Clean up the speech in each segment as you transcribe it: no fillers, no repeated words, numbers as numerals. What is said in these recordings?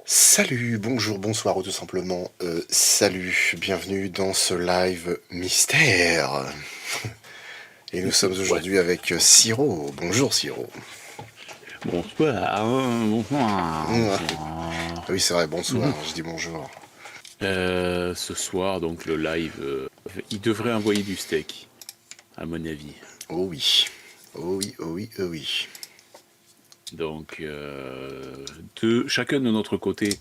Salut, bonjour, bonsoir ou tout simplement salut, bienvenue dans ce live mystère. Et nous sommes Ouais. aujourd'hui avec Siro. Bonjour Siro. Bonsoir, bonsoir, Ah bonsoir. oui c'est vrai, bonsoir, je dis bonjour. Ce soir, donc le live, il devrait envoyer du steak, à mon avis. Oh oui, oh oui, oh oui, oh oui. Donc, chacun de notre côté,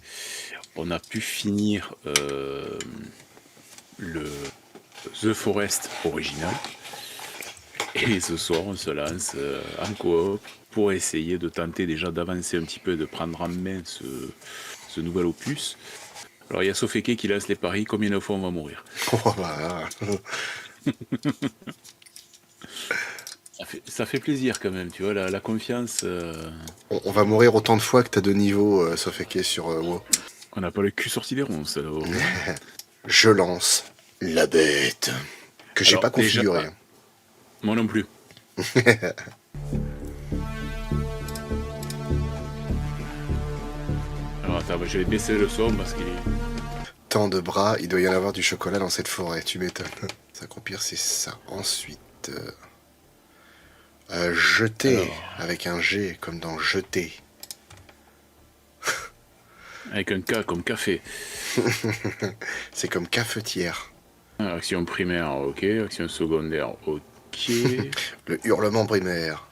on a pu finir le The Forest original. Et ce soir, on se lance en coop pour essayer de tenter déjà d'avancer un petit peu, de prendre en main ce nouvel opus. Alors il y a Sofeke qui lance les paris, combien de fois on va mourir? Oh bah, Ça fait plaisir quand même, tu vois, la confiance. on va mourir autant de fois que t'as de niveau, sauf que sur WoW. On n'a pas le cul sorti des ronces là-haut. Je lance la bête, que j'ai Alors pas déjà, configuré. moi non plus. Alors attends, je vais baisser le son parce qu'il est... Tant de bras, il doit y en avoir du chocolat dans cette forêt, tu m'étonnes. S'accroupir, c'est ça. Ensuite, jeter, Alors, avec un G, comme dans jeter. avec un K comme café. C'est comme cafetière. Action primaire, ok. Action secondaire, ok. Le hurlement primaire.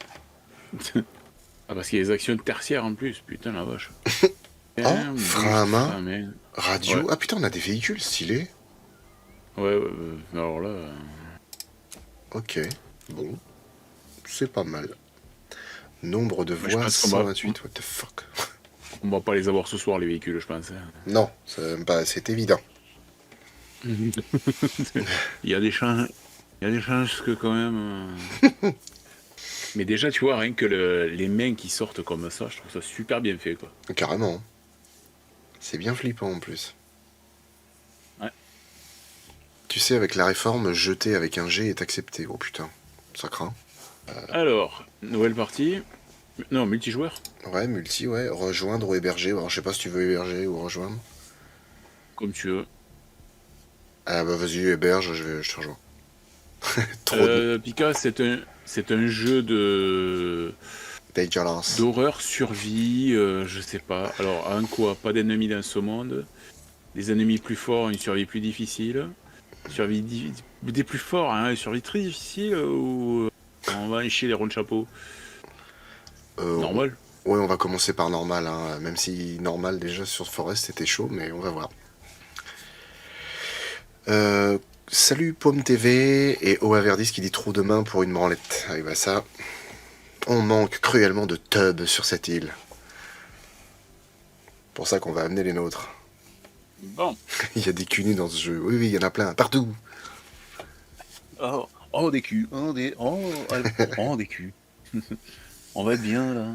Ah, parce qu'il y a les actions tertiaires en plus, putain la vache. Oh, frein à Boost, main, frein à main. Ouais, radio. Ah putain, on a des véhicules stylés. ouais, alors là... Ok, bon, c'est pas mal. Nombre de mais je voix, pense 128, what the fuck. on va pas les avoir ce soir les véhicules, je pense. Non, c'est évident. Il y a des chances, il y a des chances que quand même... Mais déjà, tu vois, rien que les mains qui sortent comme ça, je trouve ça super bien fait, quoi. Carrément. C'est bien flippant en plus. Ouais. Tu sais, avec la réforme, jeter avec un G est accepté. Oh putain, ça craint. Alors, nouvelle partie. Non, multijoueur, Ouais, multi, ouais. Rejoindre ou héberger. Alors, je sais pas si tu veux héberger ou rejoindre. comme tu veux. Ah bah vas-y, héberge, je te rejoins. Trop de Pika, c'est un jeu dégueulasse. d'horreur, survie, je sais pas. Alors, en quoi? Pas d'ennemis dans ce monde. Des ennemis plus forts, une survie plus difficile. Des plus forts, hein, une survie très difficile ou on va encher les ronds de chapeau. Euh, on- Normal. Ouais, on va commencer par normal, hein. Même si normal déjà sur Forest c'était chaud, mais on va voir. Salut Pomme TV et Oaverdis qui dit trop de mains pour une branlette. Ah oui, bah ça, on manque cruellement de tubs sur cette île. Pour ça qu'on va amener les nôtres. Bon. Il y a des cunus dans ce jeu. Oui, oui, il y en a plein, partout. Oh, oh, des culs, oh, des culs. On va être bien là,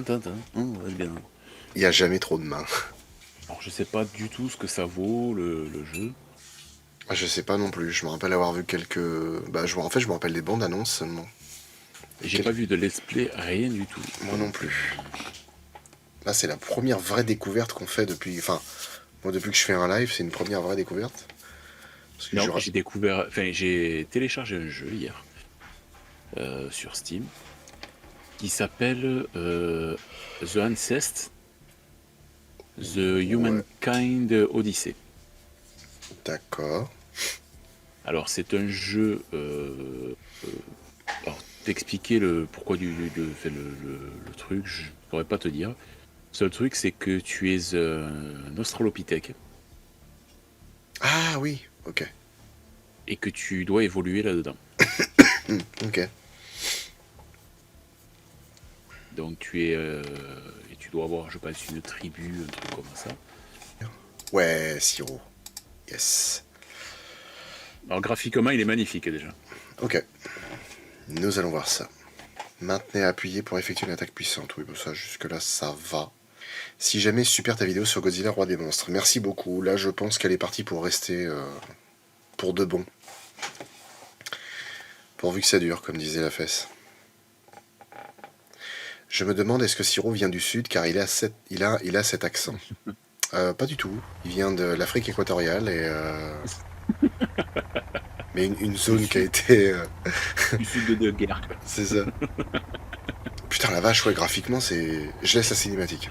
Tintin, on va être bien. Il y a jamais trop de mains. Alors je sais pas du tout ce que ça vaut le jeu. Ah, je sais pas non plus. Je me rappelle avoir vu quelques. Bah, en fait, je me rappelle des bandes annonces seulement. Et J'ai pas vu de let's play, rien du tout. Moi non plus. Là, c'est la première vraie découverte qu'on fait depuis. Enfin, moi, depuis que je fais un live, c'est une première vraie découverte. Parce que Non, j'ai découvert, enfin j'ai téléchargé un jeu hier sur Steam qui s'appelle The Ancest, The Ouais, Humankind Odyssey. d'accord. Alors c'est un jeu. Alors t'expliquer le pourquoi le truc, je pourrais pas te dire. Seul truc, c'est que tu es un australopithèque Ah oui, ok. et que tu dois évoluer là-dedans. Ok. Donc tu es et tu dois avoir, je pense, une tribu, un truc comme ça. Ouais, Siro. Yes. Alors graphiquement, il est magnifique déjà. Ok. Nous allons voir ça. Maintenez appuyé pour effectuer une attaque puissante. Oui, bon, ça, jusque-là, ça va. Si jamais super ta vidéo sur Godzilla, roi des monstres. Merci beaucoup. Là, je pense qu'elle est partie pour rester pour de bon. Pourvu que ça dure, comme disait la fesse. Je me demande est-ce que Siro vient du sud car il a cet accent. Pas du tout. Il vient de l'Afrique équatoriale et mais une Du zone qui a sud, été du sud de guerre. c'est ça. Putain la vache ouais graphiquement c'est. Je laisse la cinématique.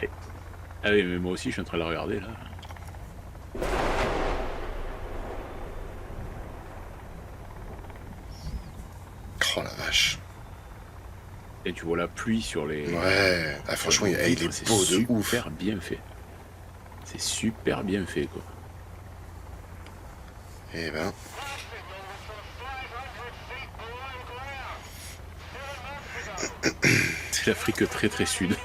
Ah oui, mais moi aussi, je suis en train de la regarder, là. Oh la vache. Et tu vois la pluie sur les... Ouais. Ah, sur franchement les il vitres, est beau de ouf. C'est super bien fait. C'est super bien fait, quoi. Eh ben. C'est l'Afrique très très sud.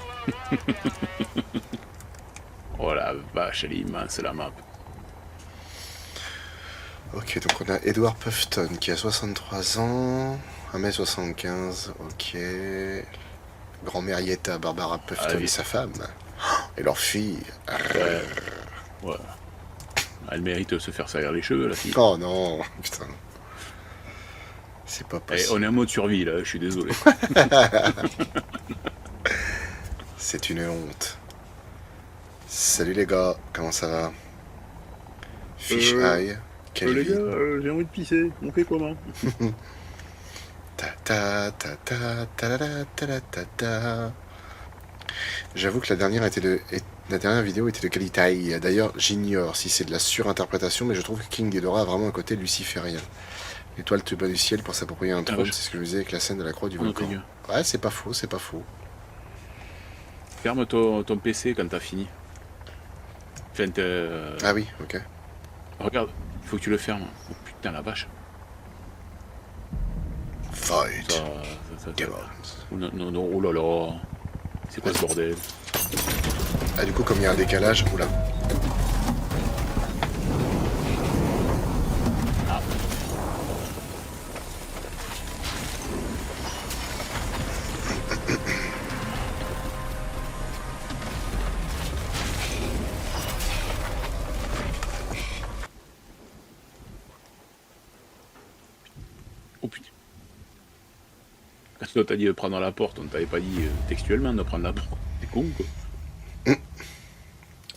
Oh la vache, elle est immense, la map. Ok, donc on a Edward Puffton qui a 63 ans, 1m75, ok. Grand-mère Yetta, Barbara Ah Puffton et oui, sa femme. Et leur fille. ouais, ouais. Elle mérite de se faire salir les cheveux, la fille. Oh non, putain. C'est pas Eh, on possible. est en mode survie, là, je suis désolé. C'est une honte. Salut les gars, comment ça va? Fish Eye, quelle Les vie. gars, j'ai envie de pisser, on fait comment? Ta ta ta ta ta la la ta la ta ta. J'avoue que la dernière vidéo était de qualité. D'ailleurs, j'ignore si c'est de la surinterprétation, mais je trouve que King Ghidorah a vraiment un côté luciférien. L'étoile te bas du ciel pour s'approprier un Ah trône, vache, c'est ce que je disais avec la scène de la croix du oh non, ta volcan. gueule. Ouais, c'est pas faux, c'est pas faux. Ferme ton PC quand t'as fini. Enfin, Ah oui, ok. regarde, il faut que tu le fermes. Oh putain, la vache. Ça, Fight. ça. Demons. Oh non, non, non, oh là là. C'est quoi ce bordel? Ah, du coup, comme il y a un décalage, oula. Oh putain. Quand toi t'as dit de prendre la porte, on t'avait pas dit textuellement de prendre la porte. C'est con, quoi.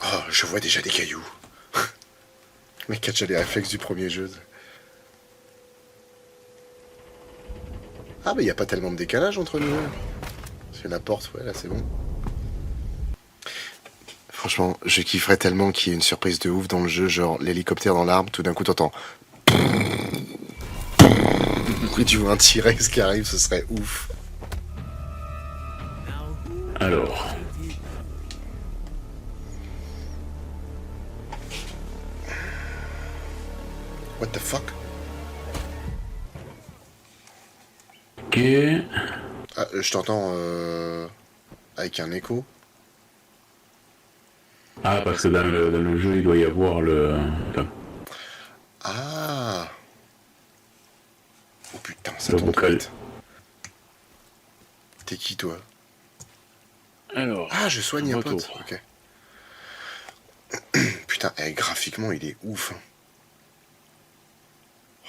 Oh, je vois déjà des cailloux. Le mec a déjà les réflexes du premier jeu. Ah, mais il n'y a pas tellement de décalage entre nous. C'est la porte, ouais, là c'est bon. Franchement, je kifferais tellement qu'il y ait une surprise de ouf dans le jeu, genre l'hélicoptère dans l'arbre, tout d'un coup t'entends. Après tu vois un T-Rex qui arrive, ce serait ouf. Alors, What the fuck? ok. Ah, je t'entends avec un écho. Ah, parce que dans le jeu, il doit y avoir le... Enfin, Ah. Oh putain, ça le tombe trop vocal. vite. T'es qui toi? Alors, Ah, je soigne un retour. pote. Ok. Putain, graphiquement il est ouf. Hein.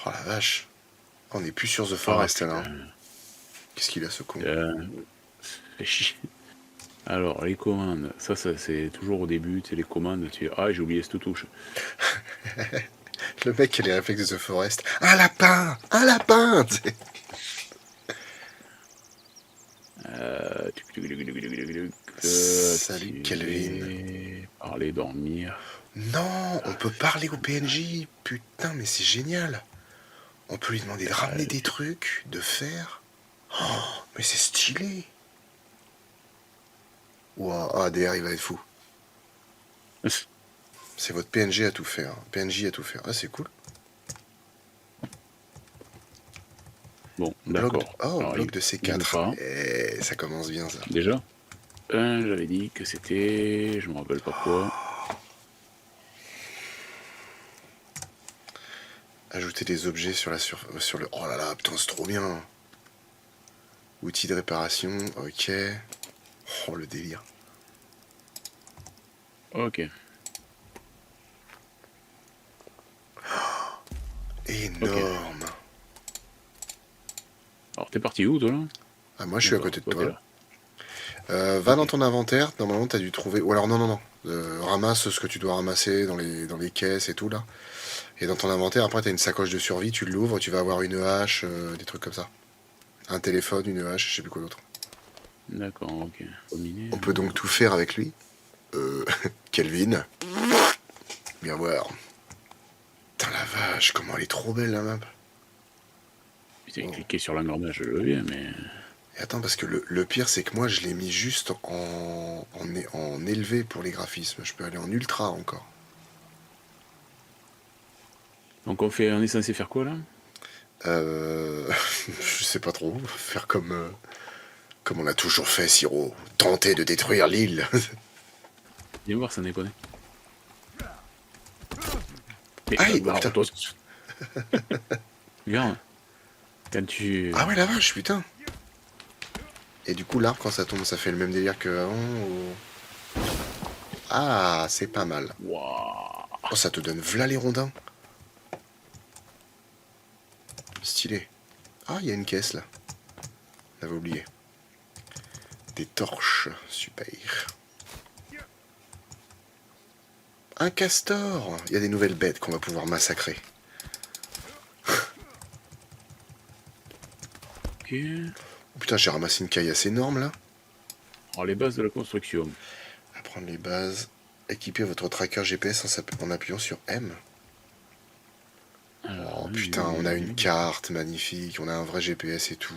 Oh la vache. On est plus sur The Ah, Forest là. putain. Qu'est-ce qu'il a ce con? Fait chier. Alors, les commandes, ça c'est toujours au début, tu sais, les commandes, tu... Ah, j'ai oublié cette touche. Le mec qui a les réflexes de The Forest. Un lapin! Un lapin! T'sais. Salut Kelvin. Parler, dormir. Non, on peut parler au PNJ. Putain, mais c'est génial. On peut lui demander de ramener des trucs, de faire. Oh, mais c'est stylé. Ouah, ah, DR, il va être fou. C'est votre PNG à tout faire. PNJ à tout faire. Ah, c'est cool. Bon, Bloc de... d'accord. Oh, Alors, bloc de il C4. pas. Eh, ça commence bien, ça. Déjà, j'avais dit que c'était... Je me rappelle pas quoi. Ajouter des objets sur le... Oh là là, putain, c'est trop bien. Outils de réparation, ok. Oh, le délire. Ok. Énorme. Alors, t'es parti où, toi, là? Ah, moi, je suis à côté de Toi, t'es toi. Va dans ton inventaire, normalement t'as dû trouver... Ou alors non, non, non. Ramasse ce que tu dois ramasser dans les caisses et tout, là. Et dans ton inventaire, après t'as une sacoche de survie, tu l'ouvres, tu vas avoir une hache, des trucs comme ça. Un téléphone, une hache, je sais plus quoi d'autre. D'accord, ok. Combiné, On peut donc tout faire avec lui. Kelvin. Bien voir. Putain la vache, comment elle est trop belle la map. Putain, cliquer sur l'engrenage, je veux bien, mais... Et attends, parce que le pire, c'est que moi, je l'ai mis juste en élevé pour les graphismes. Je peux aller en ultra encore. Donc on est censé faire quoi, là? Je sais pas trop. Faire comme on a toujours fait, Siro. Tenter de détruire l'île. Viens voir, ça déconne. Mais, Aïe, oh, putain. toi, regarde. Quand tu... Ah ouais, la vache, putain. Et du coup, l'arbre, quand ça tombe, ça fait le même délire que avant ou... Ah, c'est pas mal. Waouh. Oh, ça te donne v'là les rondins. Stylé. Ah, il y a une caisse, là. J'avais oublié. Des torches. Super. Un castor. Il y a des nouvelles bêtes qu'on va pouvoir massacrer. Ok. Oh, putain, j'ai ramassé une caillasse énorme, là. Alors, les bases de la construction. Apprendre les bases. Équiper votre tracker GPS en appuyant sur M. Alors, Oh putain, on a une carte magnifique, on a un vrai GPS et tout.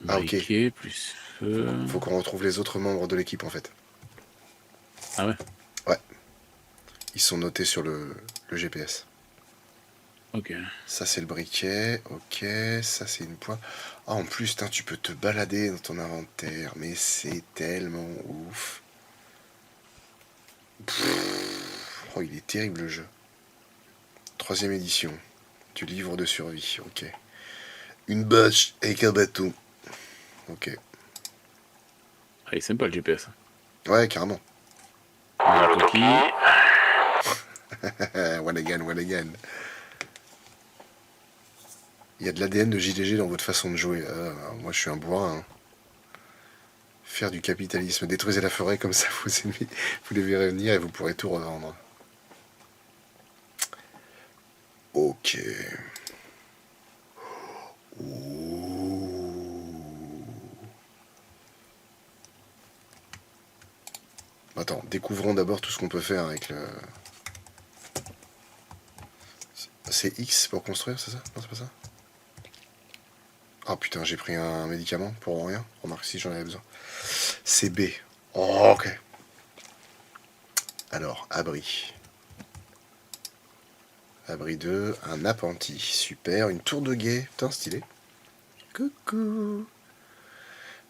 Ah ok. Briquet, plus feu... Faut qu'on retrouve les autres membres de l'équipe en fait. Ah ouais? Ouais. Ils sont notés sur le GPS. Ok. Ça c'est le briquet, ok, ça c'est une pointe. Ah en plus, tu peux te balader dans ton inventaire, mais c'est tellement ouf. Oh, il est terrible le jeu. 3ème édition du livre de survie, ok. Une bâche avec un bateau. Ok. Ah, il est sympa le GPS. Ouais, carrément. Toki. One again, one again. Il y a de l'ADN de JDG dans votre façon de jouer. Moi, je suis un bourrin. Hein. Faire du capitalisme. Détruisez la forêt, comme ça, vos ennemis, vous les verrez venir et vous pourrez tout revendre. Ok. Ouh. Attends, découvrons d'abord tout ce qu'on peut faire avec le... C'est X pour construire, c'est ça? Non, c'est pas ça? Ah putain, j'ai pris un médicament pour rien. Remarque si j'en avais besoin. C'est B. Oh, ok. Alors, abri. Abri 2, un appentis. Super, une tour de guet. Putain, stylé. Coucou.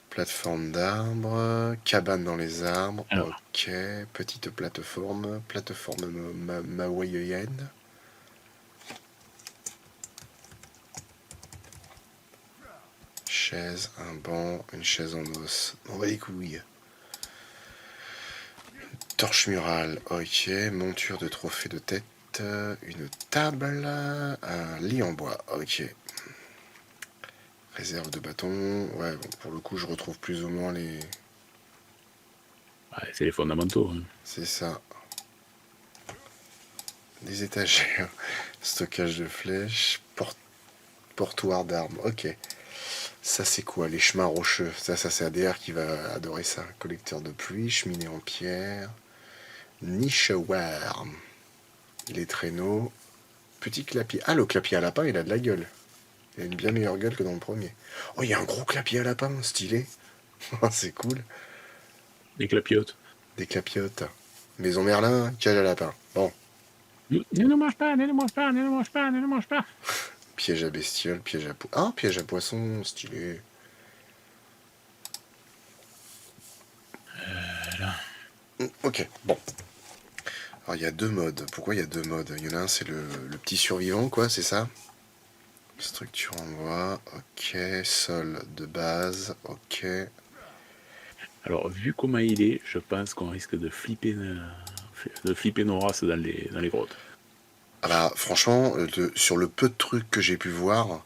Plateforme d'arbres. Cabane dans les arbres. Alors. Ok. Petite plateforme. Plateforme mawaïenne. Chaise, un banc, une chaise en os. On va les couilles. Torche murale, ok. Monture de trophée de tête. Une table. Un lit en bois, ok. Réserve de bâton. Ouais, bon, pour le coup, je retrouve plus ou moins les... Ouais, c'est les fondamentaux. Hein. C'est ça. Des étagères. Stockage de flèches. Portoir d'armes, ok. Ça c'est quoi? Les chemins rocheux. Ça c'est ADR qui va adorer ça. Collecteur de pluie, cheminée en pierre. Nichoir. Les traîneaux. Petit clapier. Ah, le clapier à lapin, il a de la gueule. Il a une bien meilleure gueule que dans le premier. Oh, il y a un gros clapier à lapin, stylé. C'est cool. Des clapiotes. Des clapiotes. Maison Merlin, cage à lapin. Bon. Ne le mange pas, ne le mange pas, ne le mange pas, ne le mange pas. Piège à bestiole, piège à ah, piège à poisson, stylé. Là. Ok, bon. Alors il y a deux modes. Pourquoi il y a deux modes? Il y en a un, c'est le petit survivant, quoi, c'est ça? Structure en bois, ok. Sol de base, ok. Alors, vu comment il est, je pense qu'on risque de flipper nos races dans les grottes. Ah bah, franchement, sur le peu de trucs que j'ai pu voir,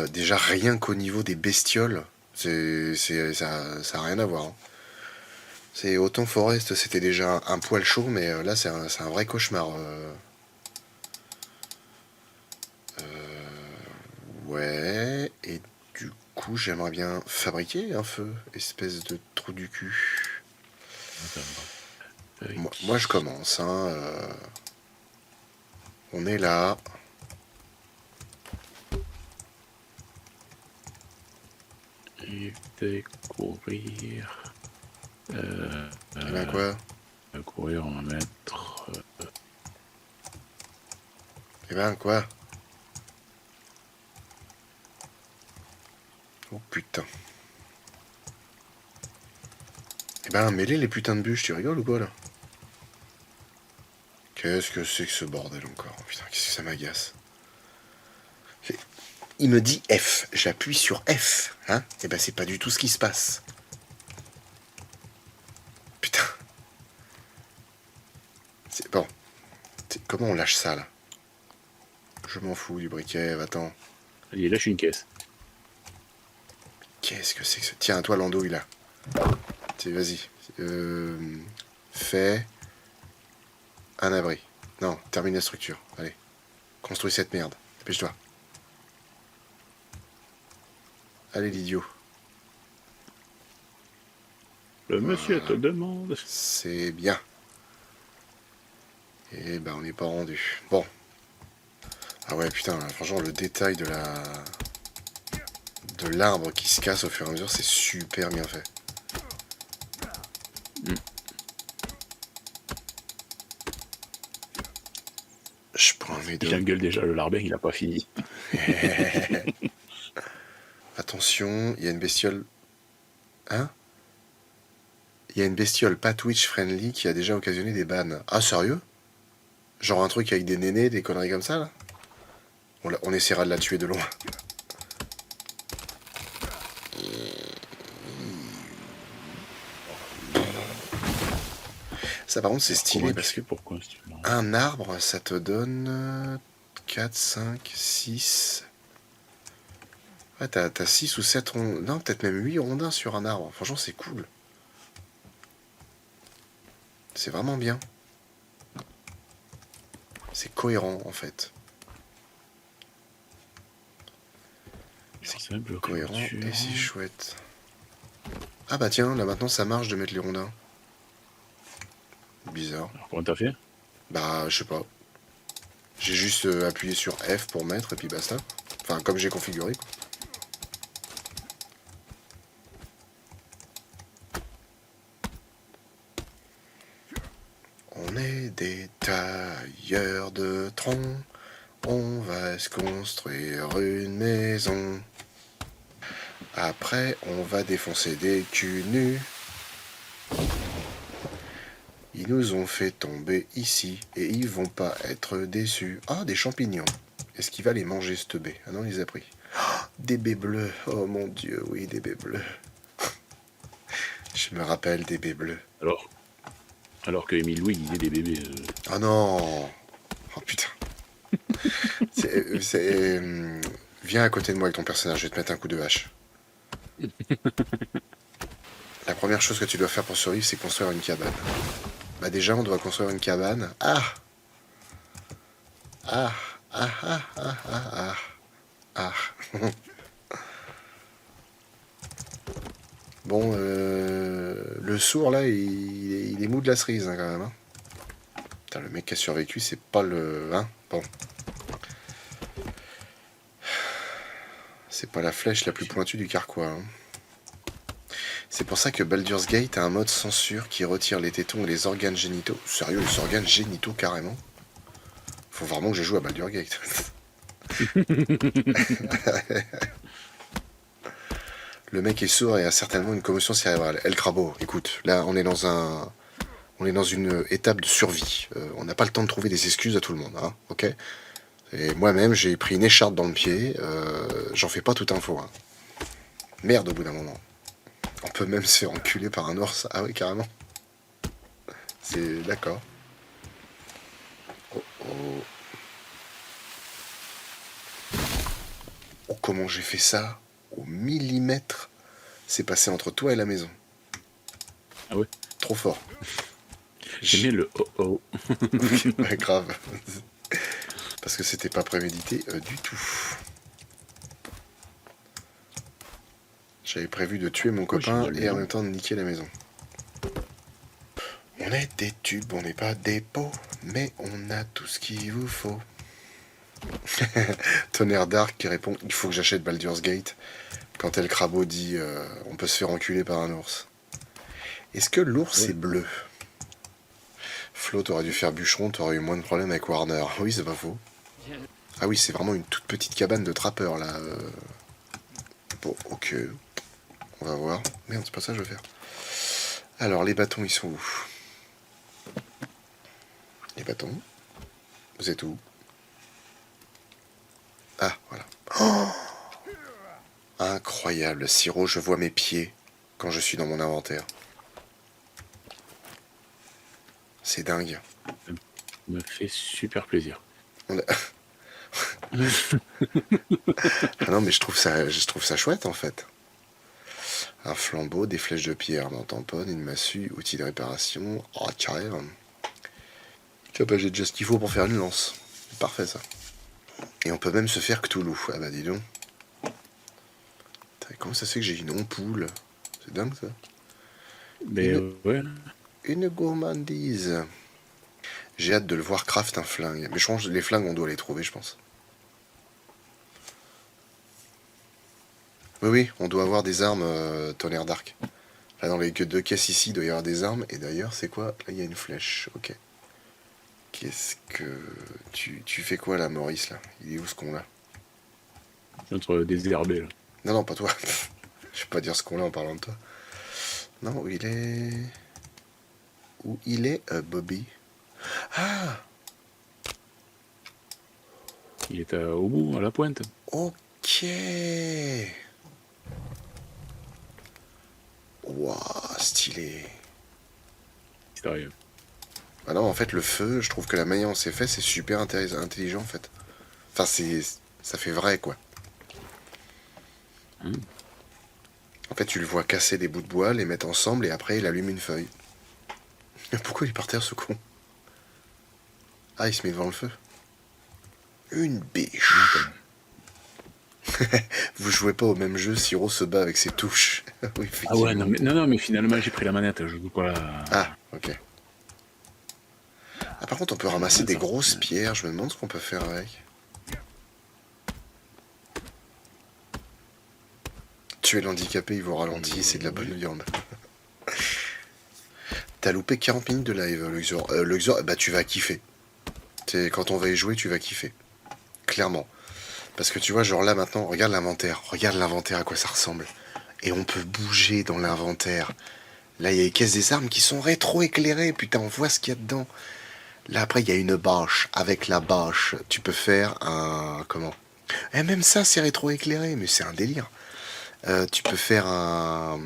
déjà rien qu'au niveau des bestioles, Ça a rien à voir, hein. C'est autant Forest, c'était déjà un poil chaud, mais là c'est un vrai cauchemar. Ouais, et du coup j'aimerais bien fabriquer un feu, espèce de trou du cul. Attends. Moi je commence, hein. On est là. Et découvrir. Eh ben quoi? Courir, on va mettre. Eh ben quoi? Oh putain. Eh ben mêlez les putains de bûches, tu rigoles ou quoi là? Qu'est-ce que c'est que ce bordel encore? Putain, qu'est-ce que ça m'agace. Il me dit F, j'appuie sur F, hein? Eh ben c'est pas du tout ce qui se passe. Putain. Bon. Comment on lâche ça là? Je m'en fous du briquet, va-t'en. Allez, lâche une caisse. Qu'est-ce que c'est que ça? Tiens, toi l'andouille là. Vas-y. Fais un abri. Non, termine la structure. Allez. Construis cette merde. Dépêche-toi. Allez l'idiot. Le monsieur te demande. C'est bien. Et ben on n'est pas rendu. Bon. Ah ouais putain, franchement le détail de l'arbre qui se casse au fur et à mesure, c'est super bien fait. Je prends mes deux. Il engueule déjà le larbin, il a pas fini. Attention, il y a une bestiole. Hein? Il y a une bestiole pas Twitch friendly qui a déjà occasionné des bans. Ah sérieux? Genre un truc avec des nénés, des conneries comme ça là? On essaiera de la tuer de loin. Ça par contre c'est stylé parce que un arbre ça te donne 4, 5, 6... Ouais t'as 6 ou 7 rondins, non peut-être même 8 rondins sur un arbre. Franchement c'est cool. C'est vraiment bien. C'est cohérent en fait. C'est cohérent et c'est chouette. Ah bah tiens, là maintenant ça marche de mettre les rondins. Bizarre. Alors, comment t'as fait? Bah je sais pas. J'ai juste appuyé sur F pour mettre et puis basta. Enfin comme j'ai configuré quoi. On est des tailleurs de troncs. On va se construire une maison. Après, on va défoncer des culs nus. Ils nous ont fait tomber ici et ils vont pas être déçus. Ah, des champignons. Est-ce qu'il va les manger, cette baie? Ah non, il les a pris. Oh, des baies bleues. Oh mon dieu, oui, des baies bleues. Je me rappelle des baies bleues. Alors que Émile Louis disait des bébés. Oh non. Oh putain. Viens à côté de moi avec ton personnage, je vais te mettre un coup de hache. La première chose que tu dois faire pour survivre, c'est construire une cabane. Bah déjà, on doit construire une cabane. Ah ah ah ah ah ah ah ah. Bon, le sourd là, il est mou de la cerise hein, quand même. Hein. Putain, le mec qui a survécu, c'est pas le... Hein, bon. C'est pas la flèche la plus pointue du carquois. Hein. C'est pour ça que Baldur's Gate a un mode censure qui retire les tétons et les organes génitaux. Sérieux, les organes génitaux carrément. Faut vraiment que je joue à Baldur's Gate. Le mec est sourd et a certainement une commotion cérébrale. El Crabo, écoute, là on est dans une étape de survie. On n'a pas le temps de trouver des excuses à tout le monde, hein, ok? Et moi-même j'ai pris une écharpe dans le pied. J'en fais pas tout un faux. Hein. Merde au bout d'un moment. On peut même se faire enculer par un ours. Ah oui, carrément. C'est d'accord. Oh, oh. Oh, comment j'ai fait ça au millimètre. C'est passé entre toi et la maison. Ah ouais. Trop fort. J'aimais le oh. Ouais, grave. Parce que c'était pas prémédité du tout. J'avais prévu de tuer mon copain et en même temps de niquer la maison. On est des tubes, on n'est pas des pots, mais on a tout ce qu'il vous faut. Tonnerre Dark qui répond: il faut que j'achète Baldur's Gate. Quand El Crabo dit on peut se faire enculer par un ours. Est-ce que l'ours est bleu? Flo, t'aurais dû faire bûcheron, t'aurais eu moins de problèmes avec Warner. Oui, c'est pas faux. Ah oui, c'est vraiment une toute petite cabane de trappeurs là. Bon, ok. On va voir. Merde, c'est pas ça que je veux faire. Alors, les bâtons, ils sont où? Les bâtons? Vous êtes où? Ah, voilà. Oh, incroyable, Siro, je vois mes pieds quand je suis dans mon inventaire. C'est dingue. Ça me fait super plaisir. On a... ah non, mais je trouve ça chouette en fait. Un flambeau, des flèches de pierre, un tamponne, une massue, outil de réparation. Oh, carrément. Tu vois, bah, j'ai déjà ce qu'il faut pour faire une lance. C'est parfait ça. Et on peut même se faire Cthulhu. Ah bah dis donc. Comment ça se fait que j'ai une ampoule? C'est dingue ça. Mais ouais. Une gourmandise. J'ai hâte de le voir craft un flingue. Mais je pense que les flingues on doit les trouver, je pense. Oui, on doit avoir des armes tonnerre d'arc. Là dans les deux caisses ici, il doit y avoir des armes. Et d'ailleurs, c'est quoi? Là, il y a une flèche. Ok. Qu'est-ce que... Tu fais quoi là, Maurice, là? Il est où ce con là? Entre désherbé là. Non, pas toi. Je vais pas dire ce qu'on a en parlant de toi. Non, où il est... Où il est, Bobby? Ah! Il est au bout, à la pointe. Ok. Waouh, stylé. Sérieux. Ah non, en fait, le feu, je trouve que la manière dont c'est fait, c'est super intelligent, en fait. Enfin, ça fait vrai, quoi. En fait, tu le vois casser des bouts de bois, les mettre ensemble, et après, il allume une feuille. Pourquoi il est par terre, ce con? Ah, il se met devant le feu. Une biche. Vous jouez pas au même jeu, Siro se bat avec ses touches. Oui, ah ouais, non, mais finalement, j'ai pris la manette, je joue pas... Ah, ok. Ah, par contre, on peut ramasser des grosses pierres, je me demande ce qu'on peut faire avec. Tuer l'handicapé, il vous ralentit, c'est de la bonne viande. T'as loupé 40 minutes de live, Luxor. Luxor, bah tu vas kiffer. Quand on va y jouer, tu vas kiffer. Clairement. Parce que tu vois, genre là maintenant, regarde l'inventaire. Regarde l'inventaire, à quoi ça ressemble. Et on peut bouger dans l'inventaire. Là, il y a les caisses des armes qui sont rétro-éclairées. Putain, on voit ce qu'il y a dedans. Là, après, il y a une bâche. Avec la bâche, tu peux faire un... Comment? Et même ça, c'est rétro-éclairé, mais c'est un délire. Tu peux faire un...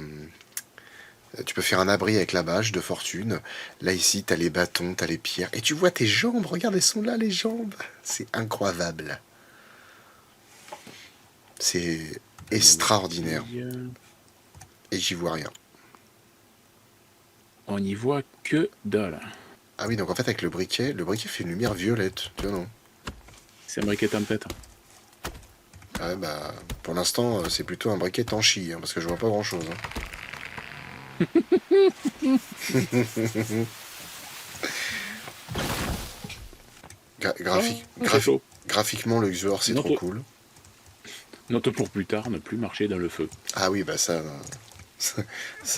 Tu peux faire un abri avec la bâche de fortune. Là, ici, t'as les bâtons, t'as les pierres. Et tu vois tes jambes. Regarde, elles sont là, les jambes. C'est incroyable. C'est extraordinaire. Et j'y vois rien. On n'y voit que dalle. Ah oui, donc en fait, avec le briquet fait une lumière violette. Tu vois, non? C'est un briquet tempête. Ah bah, pour l'instant, c'est plutôt un briquet tanchi, hein, parce que je vois pas grand-chose. Hein. Graphiquement, le Xuor, c'est trop cool. Note pour plus tard, ne plus marcher dans le feu. Ah oui, bah ça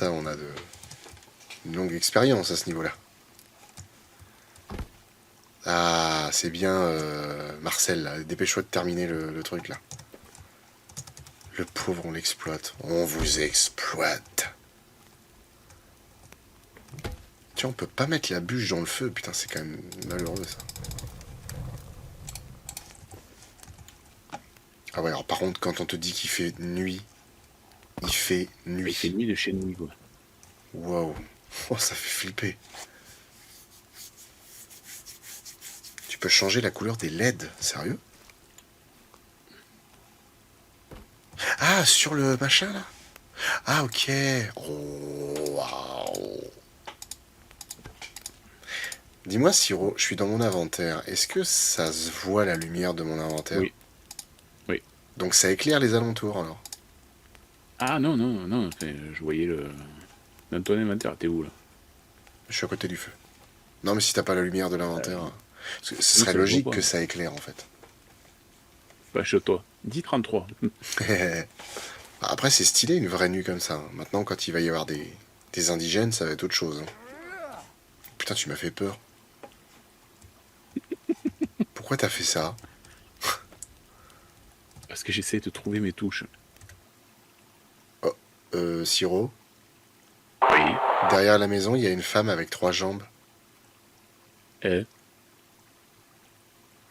on a une longue expérience à ce niveau-là. Ah, c'est bien, Marcel, là. Dépêche-toi de terminer le truc, là. Le pauvre, on l'exploite. On vous exploite. Tiens, on peut pas mettre la bûche dans le feu. Putain, c'est quand même malheureux, ça. Ah ouais, alors par contre, quand on te dit qu'il fait nuit, il fait nuit. Il fait nuit de chez nuit, quoi. Waouh. Oh, ça fait flipper. Tu peux changer la couleur des LED, sérieux? Ah, sur le machin, là? Ah, ok. Oh, waouh. Dis-moi, Siro, je suis dans mon inventaire. Est-ce que ça se voit la lumière de mon inventaire? Oui, oui. Donc ça éclaire les alentours, alors. Ah non, non, non, enfin, je voyais le... Dans ton inventaire, t'es où là? Je suis à côté du feu. Non, mais si t'as pas la lumière de l'inventaire... parce que ce Oui, serait ça se voit logique pas. que ça éclaire, en fait. Bah, chez toi. 10-33. Après, c'est stylé, une vraie nuit comme ça. Hein. Maintenant, quand il va y avoir des indigènes, ça va être autre chose. Hein. Putain, tu m'as fait peur. Pourquoi t'as fait ça? Parce que j'essaie de trouver mes touches. Oh, Siro, Oui. derrière la maison, il y a une femme avec 3 jambes. Eh.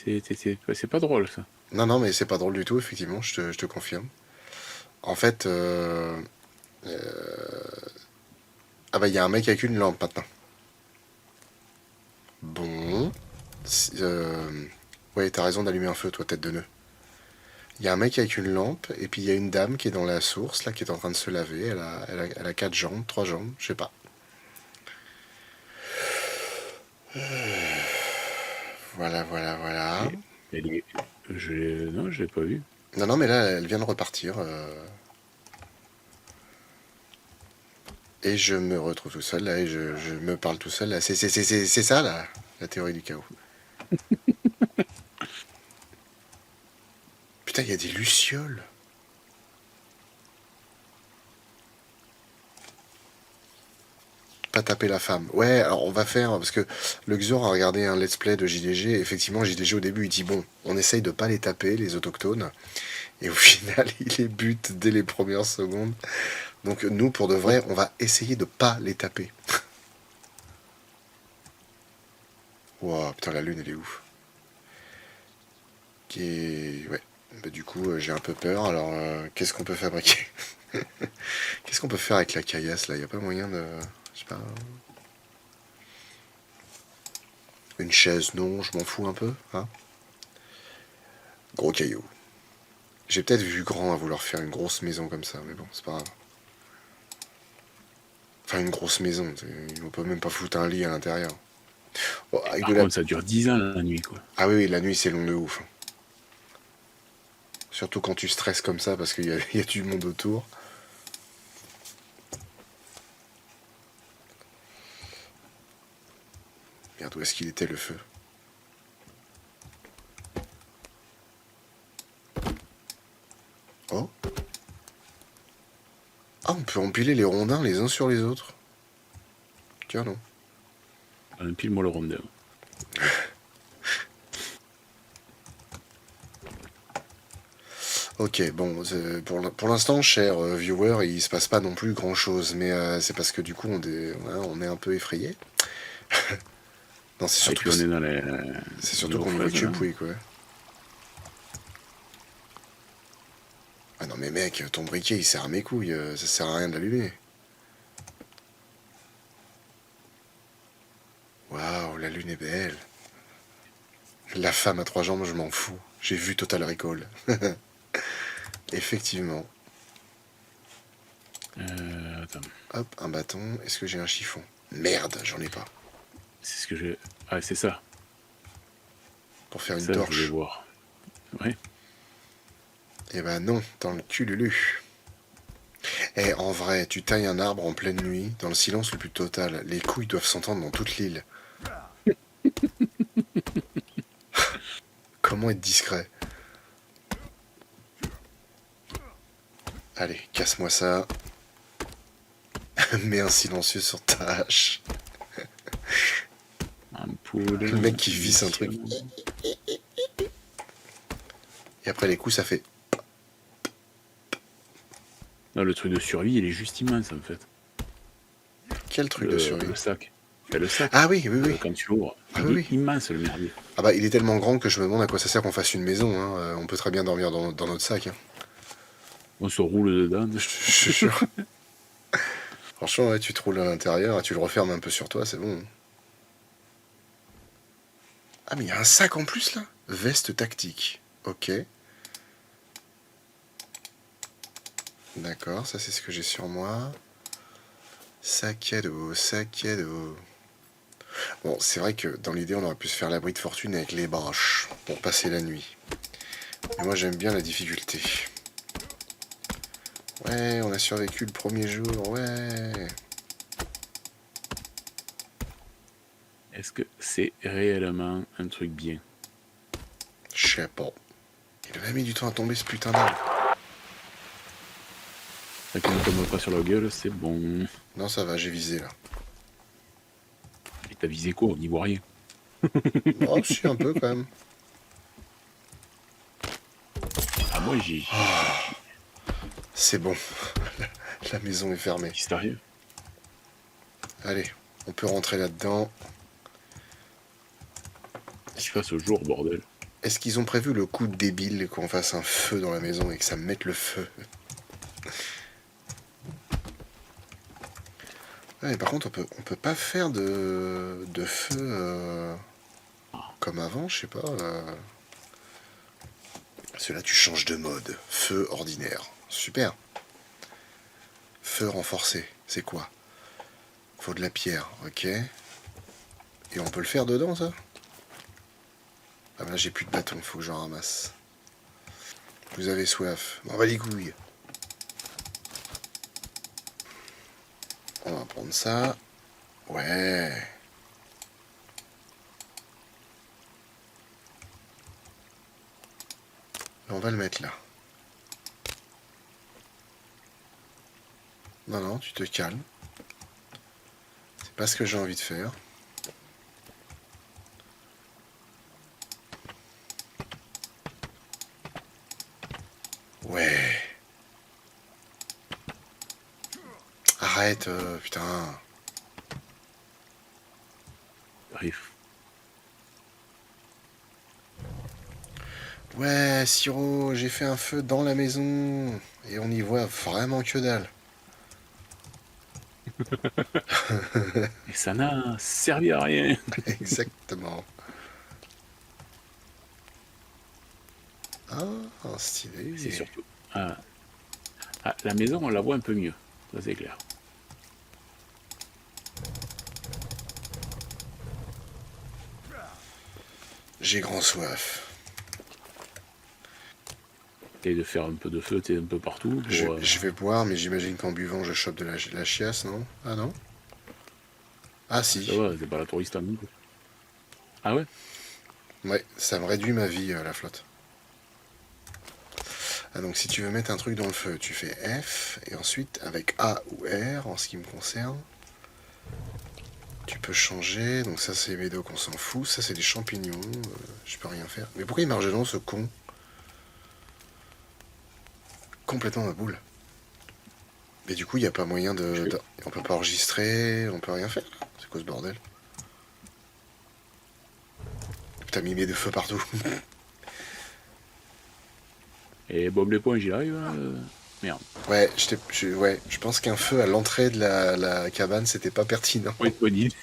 C'est pas drôle ça. Non, non, mais c'est pas drôle du tout, effectivement, je te confirme. En fait, ah bah, il y a un mec avec une lampe maintenant. Bon. Ouais, t'as raison d'allumer un feu, toi, tête de nœud. Il y a un mec avec une lampe, et puis il y a une dame qui est dans la source, là, qui est en train de se laver. Elle a 4 jambes, 3 jambes, je sais pas. Voilà, voilà, voilà. Et elle est... Non, je l'ai pas vu. Non, non, mais là, elle vient de repartir. Et je me retrouve tout seul, là, et je me parle tout seul, là. C'est ça, là, la théorie du chaos. Putain, il y a des lucioles. Pas taper la femme. Ouais, alors on va faire, parce que le Xur a regardé un let's play de JDG, et effectivement, JDG au début, il dit, bon, on essaye de pas les taper, les autochtones, et au final, il les bute dès les premières secondes. Donc nous, pour de vrai, on va essayer de pas les taper. Wow, putain, la lune, elle est ouf. Ouais. Bah, du coup, j'ai un peu peur. Alors, qu'est-ce qu'on peut fabriquer? Qu'est-ce qu'on peut faire avec la caillasse, là? Y a pas moyen de... Je sais pas... Une chaise, non, je m'en fous un peu, hein? Gros caillou. J'ai peut-être vu grand à vouloir faire une grosse maison comme ça, mais bon, c'est pas grave. Enfin, une grosse maison, on peut même pas foutre un lit à l'intérieur. Oh, avec Par de la... contre, ça dure 10 ans la nuit, quoi. Ah oui, oui, la nuit, c'est long de ouf. Hein. Surtout quand tu stresses comme ça parce qu'il y a du monde autour. Merde, où est-ce qu'il était le feu? Oh. Ah, on peut empiler les rondins les uns sur les autres. Tiens, non. Un pile-moi le rondin. Ok, bon, pour l'instant, cher viewer, il se passe pas non plus grand-chose, mais c'est parce que du coup, on est un peu effrayé. Non, c'est Et surtout, puis on est dans les... c'est surtout qu'on nous voit que pouille, quoi. Ah non, mais mec, ton briquet, il sert à mes couilles, ça sert à rien de l'allumer. Waouh, la lune est belle. La femme à 3 jambes, je m'en fous. J'ai vu Total Recall. Effectivement. Attends. Hop, un bâton. Est-ce que j'ai un chiffon? Merde, j'en ai pas. C'est ce que j'ai... Ah, c'est ça. Pour faire une Ça, je torche. voulais voir. Ouais. Eh ben non, dans le cul Lulu. Eh, en vrai, tu tailles un arbre en pleine nuit, dans le silence le plus total. Les couilles doivent s'entendre dans toute l'île. Comment être discret? Allez, casse-moi ça. Mets un silencieux sur ta hache. Ampoule... Le mec qui visse un truc. Et après les coups, ça fait... Non, le truc de survie, il est juste immense, en fait. Quel truc de survie? Le sac. Enfin, le sac. Ah oui, oui, oui. Quand tu l'ouvres, Ah il oui, est oui. immense, le merdier. Ah bah, il est tellement grand que je me demande à quoi ça sert qu'on fasse une maison. Hein. On peut très bien dormir dans notre sac. Hein. On se roule dedans. Je suis sûr. Franchement, ouais, tu te roules à l'intérieur, tu le refermes un peu sur toi, c'est bon. Ah, mais il y a un sac en plus, là? Veste tactique. Ok. D'accord, ça c'est ce que j'ai sur moi. Sac à dos, sac à dos. Bon, c'est vrai que dans l'idée, on aurait pu se faire l'abri de fortune avec les branches pour passer la nuit. Mais moi, j'aime bien la difficulté. Ouais, on a survécu le premier jour, ouais. Est-ce que c'est réellement un truc bien? Je sais pas. Il a mis du temps à tomber ce putain d'arbre. Ça qui ne tombe pas sur la gueule, c'est bon. Non, ça va, j'ai visé là. Et t'as visé quoi? On n'y voit rien. Oh, si, un peu quand même. Ah, moi, j'ai C'est bon. La maison est fermée. sérieux. Allez, on peut rentrer là-dedans. Qu'est-ce qu'il fait ce jour, bordel? Est-ce qu'ils ont prévu le coup de débile qu'on fasse un feu dans la maison et que ça mette le feu? Ouais, mais par contre, on peut pas faire de feu comme avant, je sais pas. Parce que là, tu changes de mode. Feu ordinaire. Super. Feu renforcé. C'est quoi? Faut de la pierre, ok. Et on peut le faire dedans, ça? Ah ben là, j'ai plus de bâton, faut que j'en ramasse. Vous avez soif. On va les couilles. On va prendre ça. Ouais. On va le mettre là. Non, non, tu te calmes. C'est pas ce que j'ai envie de faire. Ouais. Arrête, putain. Arrive. Ouais, Siro, j'ai fait un feu dans la maison. Et on y voit vraiment que dalle. Et ça n'a servi à rien. Exactement. Ah, stylé. C'est surtout. La maison, on la voit un peu mieux. Ça, c'est clair. J'ai grand soif. Et de faire un peu de feu, t'es un peu partout. Je vais boire, mais j'imagine qu'en buvant, je chope de la chiasse, non? Ah non? Ah Ça si. va, c'est pas la touriste en nous. Ah ouais? Ouais, ça me réduit ma vie, la flotte. Ah, donc si tu veux mettre un truc dans le feu, tu fais F, et ensuite avec A ou R, en ce qui me concerne, tu peux changer. Donc ça c'est médoc, on s'en fout. Ça c'est des champignons, je peux rien faire. Mais pourquoi il marche dedans ce con? Complètement ma boule. Mais du coup il n'y a pas moyen on peut pas enregistrer, on peut rien faire. C'est quoi ce bordel? Putain, mis de feu partout. Et Bob l'éponge, il arrive. Merde. Ouais, je pense qu'un feu à l'entrée de la cabane, c'était pas pertinent. Oui, bonne idée.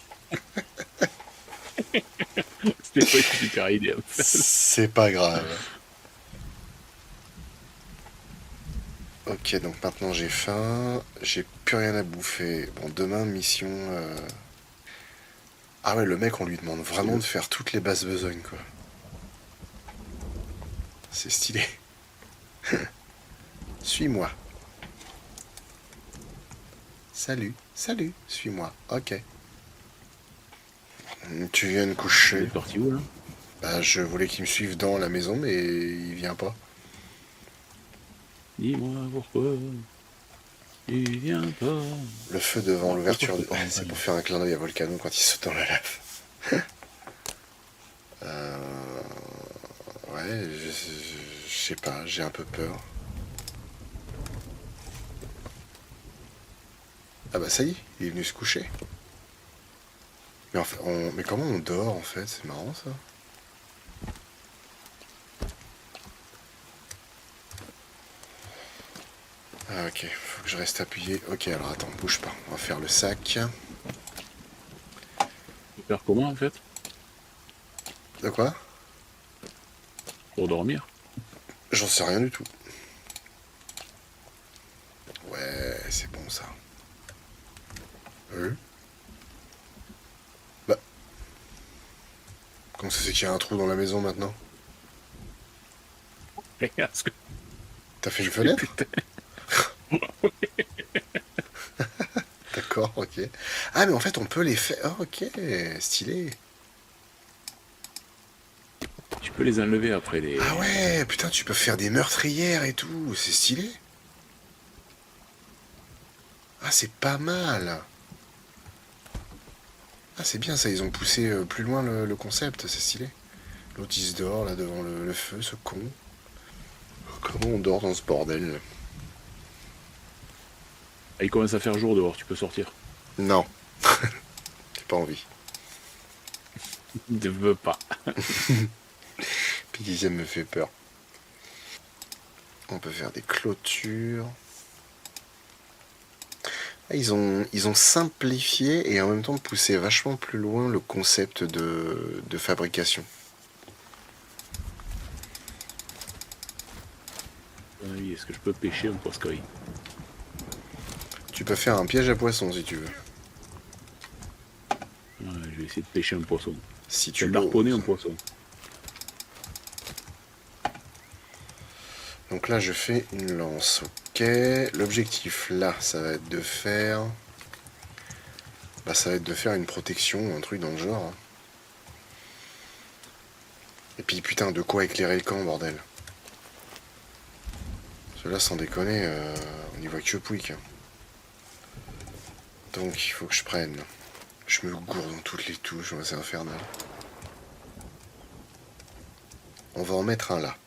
C'était pas une super idée. En fait. C'est pas grave. Ok, donc maintenant j'ai faim, j'ai plus rien à bouffer. Bon, demain, mission... Ah ouais, le mec, on lui demande vraiment de faire toutes les basses besognes, quoi. C'est stylé. Suis-moi. Salut, salut, suis-moi. Ok. Tu viens de Il coucher. est parti où, là? Bah, je voulais qu'il me suive dans la maison, mais il vient pas. Dis-moi pourquoi. Il vient pas. Le feu devant l'ouverture, Pourquoi je peux pas c'est en pour faire un clin d'œil à Volcano quand il saute dans la lave. Ouais, je sais pas, j'ai un peu peur. Ah bah ça y est, il est venu se coucher. Mais, mais comment on dort en fait? C'est marrant ça. Ah ok, faut que je reste appuyé. Ok, alors attends, bouge pas. On va faire le sac. faire comment, en fait? De quoi? Pour dormir? J'en sais rien du tout. Oui. Bah, comment ça c'est qu'il y a un trou dans la maison maintenant? Regarde ce que T'as fait je une fais, fenêtre? putain. D'accord, ok. Ah, mais en fait, on peut les faire. Oh, ok, stylé. Tu peux les enlever après Ah les... ouais, putain, tu peux faire des meurtrières et tout. C'est stylé. Ah, c'est pas mal. Ah, c'est bien ça, ils ont poussé plus loin le concept, c'est stylé. L'autre il se dort là devant le feu, ce con. Comment on dort dans ce bordel? Ah, il commence à faire jour dehors, tu peux sortir. Non, j'ai pas envie. Ne veux pas. Puis dixième me fait peur. On peut faire des clôtures. Ah, ils ont simplifié et en même temps poussé vachement plus loin le concept de fabrication. Oui, est-ce que je peux pêcher un poiscaille? Tu peux faire un piège à poisson si tu veux. Ouais, je vais essayer de pêcher un poisson. Si Je tu vais d'harponner un l'oses. poisson. Donc là je fais une lance, ok. L'objectif là ça va être de faire... Bah ça va être de faire une protection, un truc dans le genre. Hein. Et puis putain, de quoi éclairer le camp, bordel. Cela sans déconner, on y voit que Pouic. Donc il faut que je prenne. Je me gourde dans toutes les touches, c'est infernal. On va en mettre un là.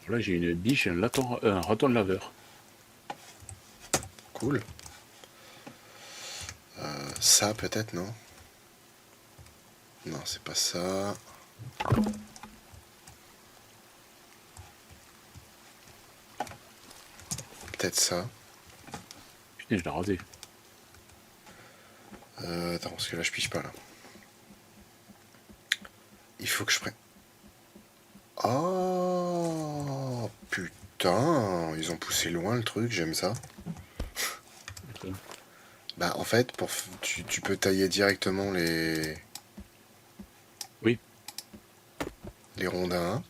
Là, j'ai une biche, un raton laveur. Cool. Ça peut-être, non? Non, c'est pas ça. Peut-être ça. Putain, je l'ai rasé. Attends, parce que là je pige pas là. Il faut que je prenne. Oh putain, ils ont poussé loin le truc, j'aime ça. Okay. Bah en fait, tu peux tailler directement Oui. les rondins.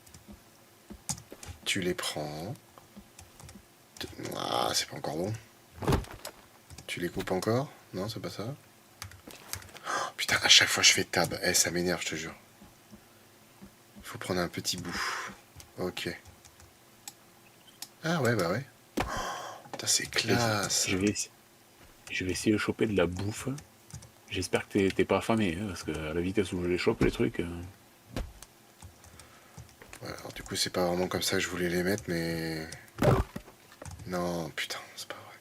Tu les prends. Ah, c'est pas encore bon. Tu les coupes encore? Non, c'est pas ça. Oh, putain, à chaque fois je fais tab. Eh, ça m'énerve, je te jure. Faut prendre un petit bout. Ok. Ah ouais, bah ouais. Putain, c'est classe. Je vais essayer de choper de la bouffe. J'espère que t'es pas affamé, hein, parce que à la vitesse où je les chope, les trucs... Ouais, alors du coup, c'est pas vraiment comme ça que je voulais les mettre, mais... Non, putain, c'est pas vrai.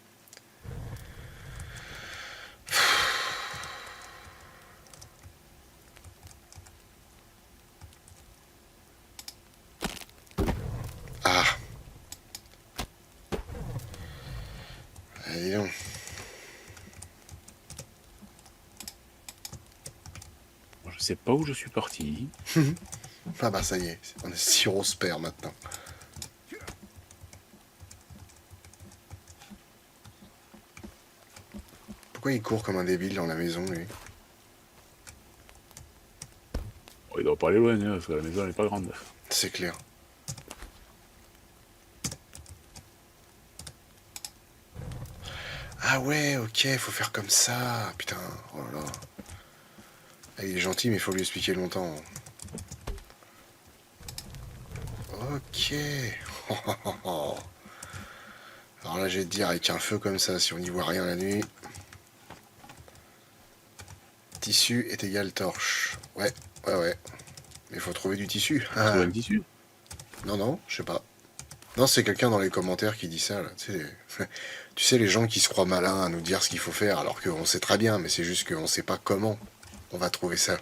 Ah. Allez donc. Je sais pas où je suis parti. Ah bah ça y est, on est sirospère maintenant. Pourquoi il court comme un débile dans la maison, lui? Oh, il doit pas aller loin, hein, parce que la maison elle est pas grande. C'est clair. Ah ouais, ok, faut faire comme ça. Putain, oh là là. Ah, il est gentil, mais il faut lui expliquer longtemps. Ok. Alors là, je vais te dire, avec un feu comme ça, si on n'y voit rien la nuit... Tissu est égal torche. Ouais, ouais, ouais. Mais il faut trouver du tissu. Trouver Ah. un tissu. Non, non, je sais pas. Non, c'est quelqu'un dans les commentaires qui dit ça, là. Tu sais, les gens qui se croient malins à nous dire ce qu'il faut faire, alors qu'on sait très bien, mais c'est juste qu'on sait pas comment on va trouver ça.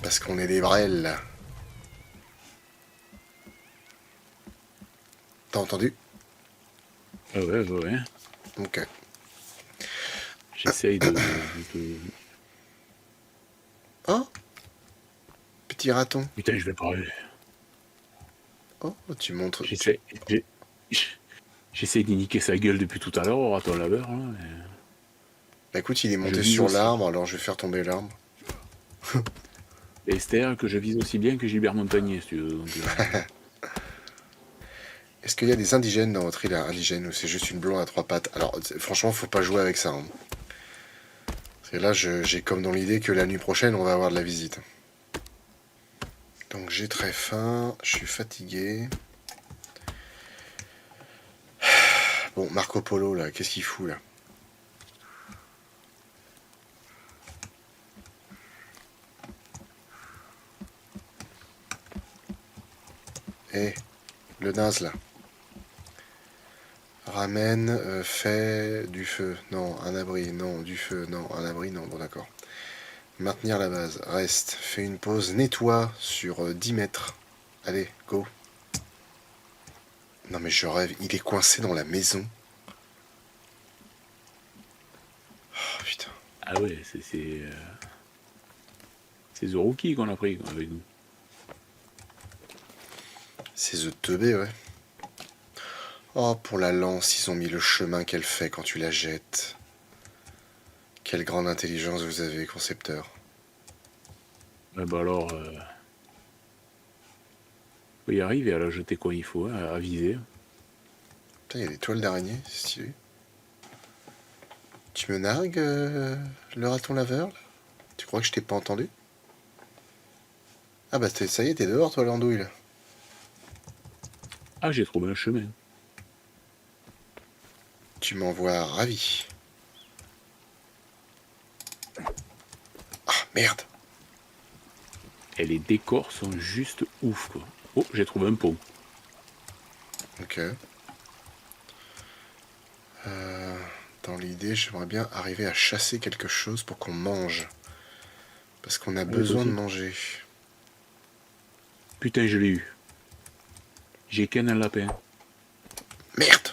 Parce qu'on est des brels, là. T'as entendu? Ah ouais, ouais, ouais. Ok. J'essaye de... Oh, petit raton. Putain, je vais pas... Oh, tu montres... J'essaie... J'essaie d'y niquer sa gueule depuis tout à l'heure au raton laveur. Hein, Bah écoute, il est je monté vise sur aussi. l'arbre, alors je vais faire tomber l'arbre. Et c'est-à-dire que je vise aussi bien que Gilbert Montagnier, si tu veux. Donc, Est-ce qu'il y a des indigènes dans votre île indigène ou c'est juste une blonde à 3 pattes? Alors, franchement, faut pas jouer avec ça. Hein. Et là, j'ai comme dans l'idée que la nuit prochaine, on va avoir de la visite. Donc j'ai très faim, je suis fatigué. Bon, Marco Polo, là, qu'est-ce qu'il fout, là? Eh, le naze, là. Ramène, fait du feu. Non, un abri, non, du feu, non, un abri, non, bon d'accord. Maintenir la base, reste, fais une pause, nettoie sur 10 mètres. Allez, go. Non mais je rêve, il est coincé dans la maison. Oh putain. ah ouais, c'est The Rookie qu'on a pris avec nous. C'est The Teubé, ouais. Oh, pour la lance, ils ont mis le chemin qu'elle fait quand tu la jettes. Quelle grande intelligence vous avez, concepteur. Ouais, bah alors, faut y arriver à la jeter quand il faut, hein, à viser. Putain, il y a des toiles d'araignée, c'est stylé. Tu me nargues, le raton laveur, là? Tu crois que je t'ai pas entendu? Ah bah ça y est, t'es dehors, toi, l'andouille, là. Ah, j'ai trouvé un chemin. Tu m'envoies ravi. Ah, merde. Et les décors sont juste ouf, quoi. Oh, j'ai trouvé un pont. Ok. Dans l'idée, j'aimerais bien arriver à chasser quelque chose pour qu'on mange. Parce qu'on a Ouais, toi besoin de aussi. manger. Putain, je l'ai eu. J'ai qu'un un lapin. Merde.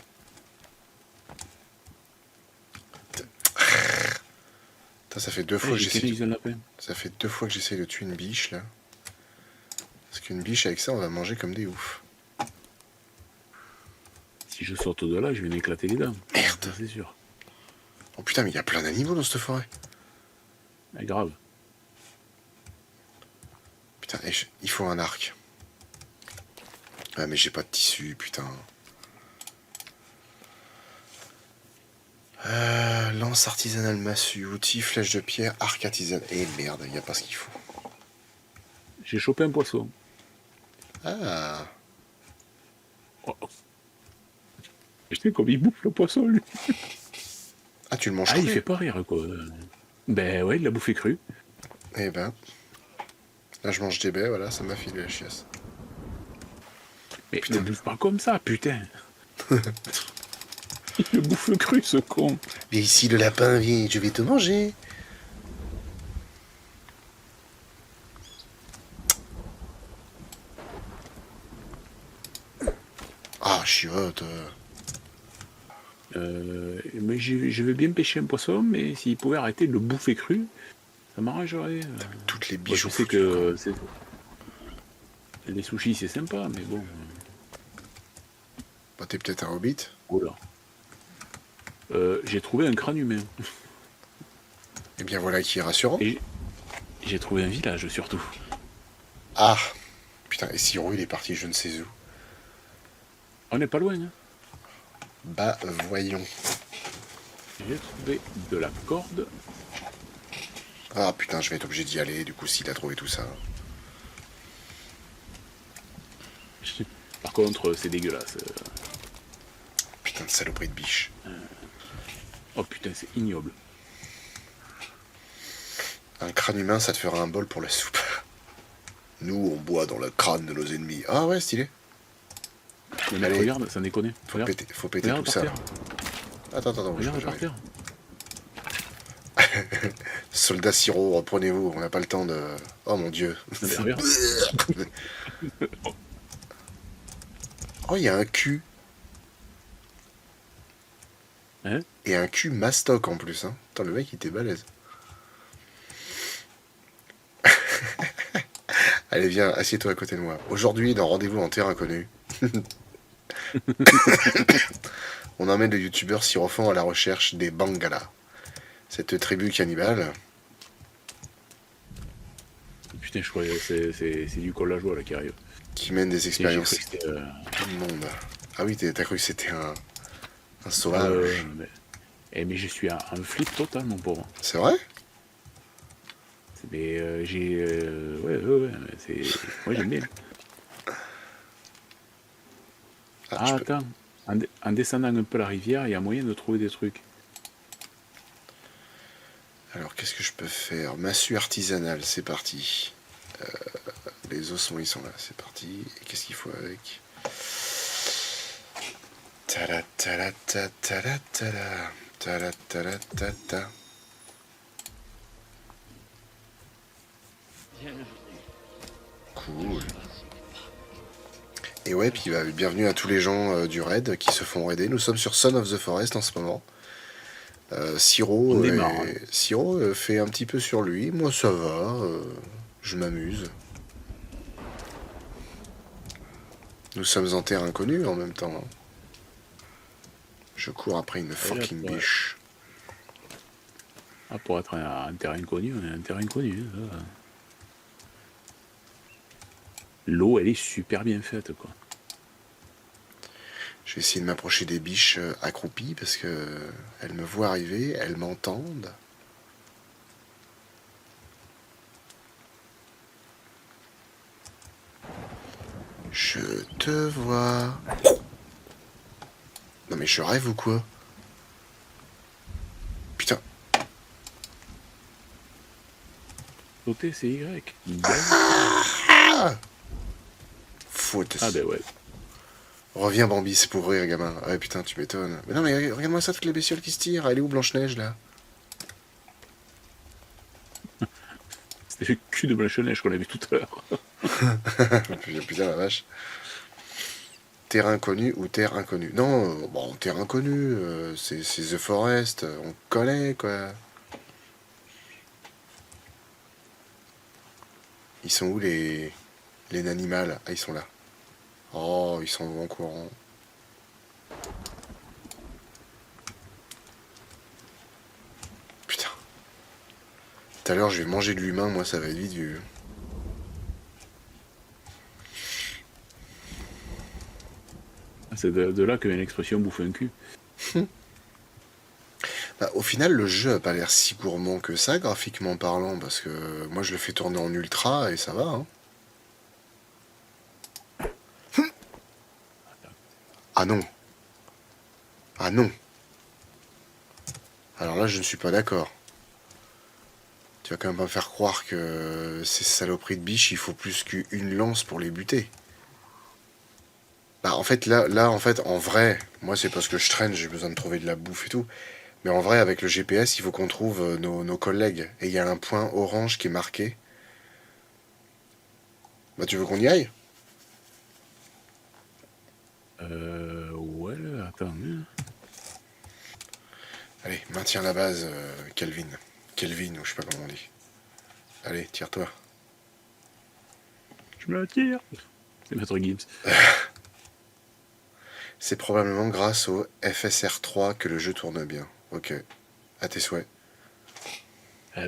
Putain, ça fait deux fois Ouais, que j'ai j'essaie de... qu'un un lapin. Ça fait 2 fois que j'essaie de tuer une biche, là. Parce qu'une biche, avec ça, on va manger comme des oufs. Si je sorte de là, je vais m'éclater les dents. Merde. Ça, c'est sûr. Oh putain, mais il y a plein d'animaux dans cette forêt. Ah, grave. Putain, il faut un arc. Ah, mais j'ai pas de tissu, putain. Lance artisanale, massue, outil, flèche de pierre, arc artisanal. Et merde, il n'y a pas ce qu'il faut. J'ai chopé un poisson. Ah, Oh. Je sais comme il bouffe le poisson, lui. ah tu le manges Ah, il cru? fait pas rire, quoi. Ben ouais, il l'a bouffé cru. Eh ben, là je mange des baies, voilà, ça m'a filé la chiasse. Mais Putain. ne bouffe pas comme ça, putain. Il le bouffe cru, ce con. Viens ici, le lapin, viens, je vais te manger. Ah, chiotte. Mais je veux bien pêcher un poisson, mais s'il pouvait arrêter de le bouffer cru, ça m'arrangerait. Toutes les Bon, biches je ont sais foutu le camp. que les sushis, c'est sympa, mais bon. Bah, t'es peut-être un hobbit. Oh là. J'ai trouvé un crâne humain. Eh bien voilà qui est rassurant. Et j'ai trouvé un village, surtout. Ah, putain, et Siro il est parti je ne sais où. On n'est pas loin, hein. Bah, voyons. J'ai trouvé de la corde. Ah putain, je vais être obligé d'y aller, du coup, s'il a trouvé tout ça. Par contre, c'est dégueulasse. Putain de saloperie de biche. Oh putain, c'est ignoble. Un crâne humain, ça te fera un bol pour la soupe. Nous, on boit dans le crâne de nos ennemis. Ah ouais, stylé. Le mec, Allez. regarde, ça déconne. Regarde, Faut péter regarde tout par ça. terre. Attends, Regarde par j'arrive. terre. Soldat Siro, reprenez-vous, on n'a pas le temps de... Oh mon dieu. Non, mais regarde. Oh, il y a un cul. Hein? Et un cul mastoc en plus. Hein. Attends, le mec, il était balèze. Allez, viens, assieds-toi à côté de moi. Aujourd'hui, dans Rendez-vous en terre inconnue. On emmène le youtubeur Sirofan à la recherche des Bangalas. Cette tribu cannibale. Putain, je crois que c'est du col à joie là qui arrive. Qui mène des Putain, j'ai cru expériences que c'était. immondes. Ah oui, t'as cru que c'était un Ah sauvage. mais je suis en flip total, mon pauvre. C'est vrai? Mais j'ai. Ouais, mais c'est. Moi j'aime bien. Ah, peux... attends. En descendant un peu la rivière, il y a moyen de trouver des trucs. Alors, qu'est-ce que je peux faire? Massue artisanale, c'est parti. Les ossons, ils sont là, c'est parti. Et qu'est-ce qu'il faut avec? Tada, tada, tada, tada, tada. Tada, tada, tada. Cool. Et ouais, puis bah, bienvenue à tous les gens du raid qui se font raider. Nous sommes sur Son of the Forest en ce moment. On démarre. Hein. Siro fait un petit peu sur lui. Moi, ça va. Je m'amuse. Nous sommes en terre inconnue en même temps. Hein. Je cours après une fucking biche. Ah, pour être un terrain inconnu, on est un terrain inconnu. Hein, l'eau, elle est super bien faite, quoi. Je vais essayer de m'approcher des biches accroupies parce que elles me voient arriver, elles m'entendent. Je te vois. Non mais je rêve ou quoi? Putain. Sauter, c'est Y. Faute. Ah ben ouais. Reviens Bambi, c'est pour rire gamin. Ouais putain tu m'étonnes. Mais non mais regarde-moi ça, toutes les bestioles qui se tirent. Elle est où Blanche-Neige là? C'était le cul de Blanche-Neige qu'on a vu tout à l'heure. Putain la vache. Terre inconnue ou terre inconnue? Non, bon, terre inconnue, c'est The Forest, on connaît quoi. Ils sont où les nanimals? Ah, ils sont là. Oh, ils sont en courant. Putain. Tout à l'heure, je vais manger de l'humain, moi, ça va être vite vu. C'est de là que vient l'expression bouffer un cul. Bah, au final, le jeu a pas l'air si gourmand que ça, graphiquement parlant, parce que moi, je le fais tourner en ultra et ça va, hein. Ah non. Ah non. Alors là, je ne suis pas d'accord. Tu vas quand même pas me faire croire que ces saloperies de biches, il faut plus qu'une lance pour les buter. Bah en fait, en fait, en vrai, moi c'est parce que je traîne, j'ai besoin de trouver de la bouffe et tout. Mais en vrai, avec le GPS, il faut qu'on trouve nos collègues. Et il y a un point orange qui est marqué. Bah tu veux qu'on y aille? Ouais, attends. Hein. Allez, maintiens la base, Kelvin. Kelvin, ou je sais pas comment on dit. Allez, tire-toi. Je me la tire. C'est Maître Gibbs. C'est probablement grâce au FSR3 que le jeu tourne bien. Ok. À tes souhaits.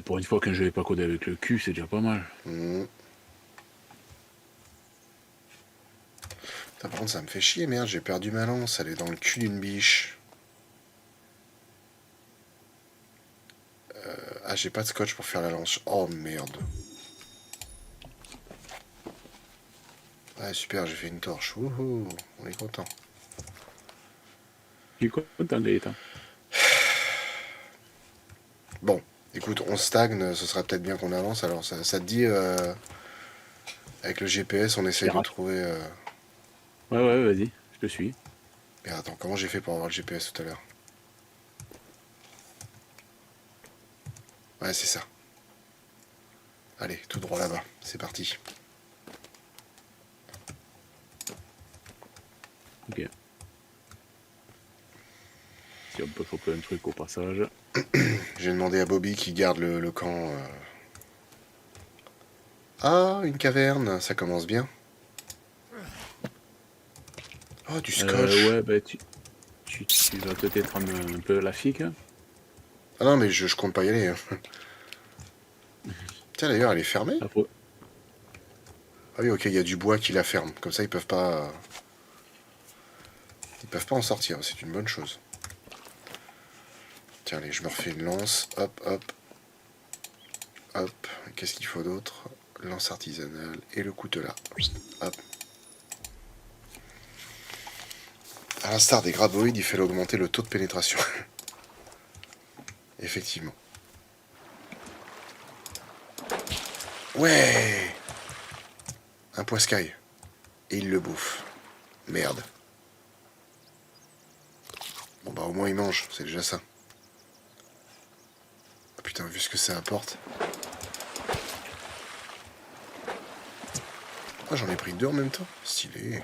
Pour une fois qu'un jeu n'est pas codé avec le cul, c'est déjà pas mal. Mmh. Par contre, ça me fait chier, merde, j'ai perdu ma lance, elle est dans le cul d'une biche. Ah, j'ai pas de scotch pour faire la lance. Oh merde. Ah, super, j'ai fait une torche. Wouhou, on est content. Je suis content, Gaëtan. Bon, écoute, on stagne, ce sera peut-être bien qu'on avance. Alors, ça te dit, avec le GPS, on essaye de trouver... Ouais, vas-y, je te suis. Mais attends, comment j'ai fait pour avoir le GPS tout à l'heure? Ouais, c'est ça. Allez, tout droit là-bas, c'est parti. Ok. Si on peut choper un truc au passage. J'ai demandé à Bobby qui garde le camp. Ah, une caverne, ça commence bien. Oh, du scotch. Ouais, bah tu vas peut-être un peu la figue. Ah non, mais je compte pas y aller, hein. Tiens, d'ailleurs, elle est fermée. Après, Ah oui, ok, il y a du bois qui la ferme. Comme ça, ils peuvent pas... Ils peuvent pas en sortir, c'est une bonne chose. Tiens, allez, je me refais une lance. Hop, hop, hop. Qu'est-ce qu'il faut d'autre? Lance artisanale et le coutelas. Hop. À l'instar des graboïdes, il fallait augmenter le taux de pénétration. Effectivement. Ouais. Un poiscaille. Et il le bouffe. Merde. Bon bah au moins il mange, c'est déjà ça. Ah, putain, vu ce que ça apporte. Ah, j'en ai pris deux en même temps. Stylé.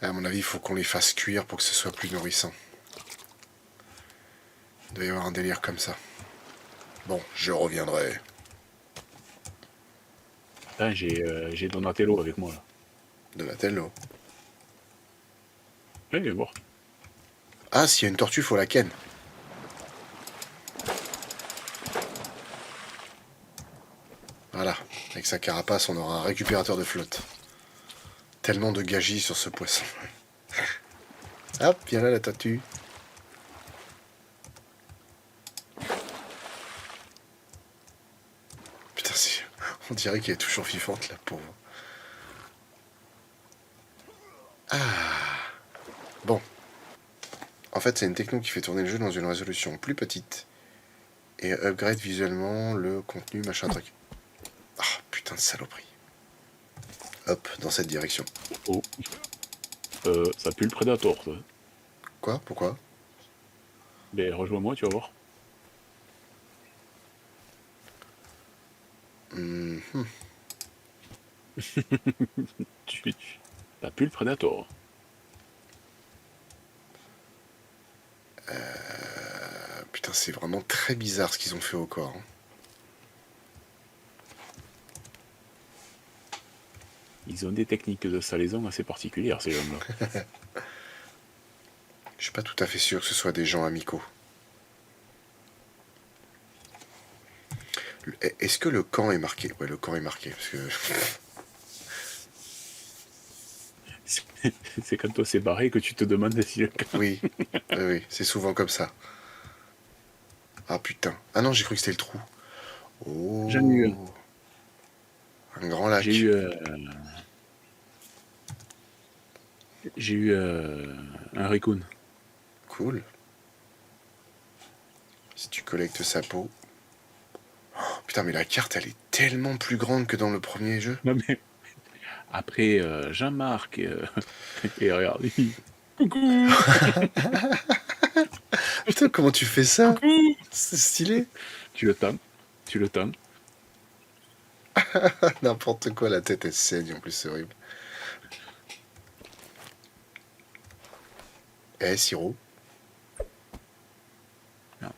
À mon avis, il faut qu'on les fasse cuire pour que ce soit plus nourrissant. Il doit y avoir un délire comme ça. Bon, je reviendrai. putain, j'ai Donatello avec moi là. Donatello. Ouais, viens voir. Ah, s'il y a une tortue, faut la ken. Voilà. Avec sa carapace, on aura un récupérateur de flotte. Tellement de gâchis sur ce poisson. Hop, viens là la tortue. Putain, on dirait qu'elle est toujours vivante, la pauvre. Bon. En fait, c'est une techno qui fait tourner le jeu dans une résolution plus petite. Et upgrade visuellement le contenu, machin truc. Ah, putain de saloperie. Hop, dans cette direction. Oh. Ça pue le Predator, ça. Quoi? Pourquoi? Ben, rejoins-moi, tu vas voir. Mhm. Ça pue le Predator. Putain, c'est vraiment très bizarre ce qu'ils ont fait au corps, hein. Ils ont des techniques de salaison assez particulières, ces gens-là. Je suis pas tout à fait sûr que ce soit des gens amicaux. Est-ce que le camp est marqué? Ouais, le camp est marqué, parce que... C'est quand toi c'est barré que tu te demandes si le Oui, oui, oui, c'est souvent comme ça. Ah putain. Ah non, j'ai cru que c'était le trou. J'en ai eu un. Oh, un grand J'ai lac. eu, j'ai eu un raccoon. Cool. Si tu collectes sa peau. Oh, putain, mais la carte, elle est tellement plus grande que dans le premier jeu. Non mais après Jean-Marc et regarde, coucou, Putain, comment tu fais ça? coucou. C'est stylé. Tu le tends, tu le tends. N'importe quoi, la tête, elle saigne, en plus, c'est horrible. Eh, Siro, Ah,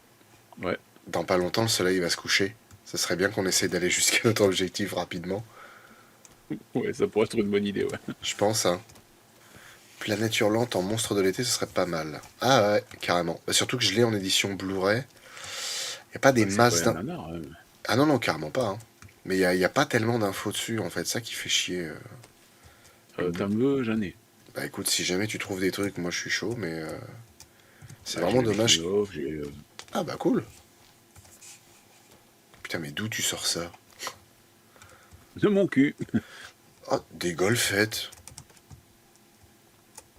ouais, dans pas longtemps, le soleil va se coucher. Ça serait bien qu'on essaie d'aller jusqu'à notre objectif rapidement. ouais, ça pourrait être une bonne idée, ouais. Je pense, hein. Planète hurlante en monstre de l'été, ce serait pas mal. Ah ouais, carrément. Bah, surtout que je l'ai en édition Blu-ray. Y a pas des Bah, c'est pas masses un d'un... nanar, hein. Ah non, non, carrément pas, hein. Mais y a pas tellement d'infos dessus, en fait. Ça qui fait chier. Le T'en Blu- veux, j'en ai. Bah écoute, si jamais tu trouves des trucs, moi je suis chaud, mais... c'est Bah, j'ai vraiment le making dommage. of, j'ai Ah bah cool. Putain, mais d'où tu sors ça? de mon cul. Ah, des golfettes.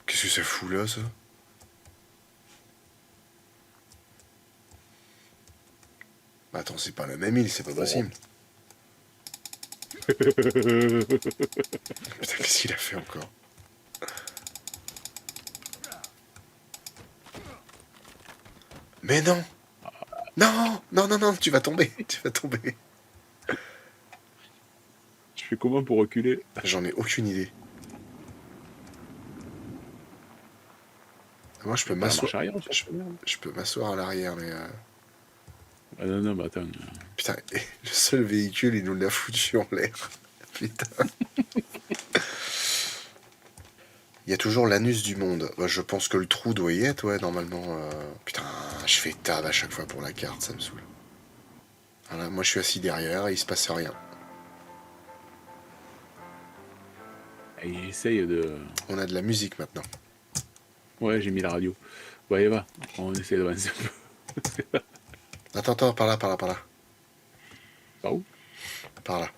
Qu'est-ce que ça fout là, ça? Bah attends, c'est pas la même île, c'est pas possible. Putain, qu'est-ce qu'il a fait encore? Mais non! Non! Non, non, non, tu vas tomber, tu vas tomber. Je fais comment pour reculer? J'en ai aucune idée. Moi, je peux Pas la m'asseoir. marche arrière, on s'en Je, fout, merde. je peux m'asseoir à l'arrière, mais. Ah non, non, mais attends. Putain, et le seul véhicule, il nous l'a foutu en l'air. Putain. Il y a toujours l'anus du monde. Bah, je pense que le trou doit y être, ouais, normalement. Putain, je fais tab à chaque fois pour la carte, ça me saoule. Voilà, moi je suis assis derrière et il se passe rien. Et j'essaye de. On a de la musique maintenant. Ouais, j'ai mis la radio. Bon, allez, va. On essaie d'avancer un peu. Attends, par là. Par où? Par là.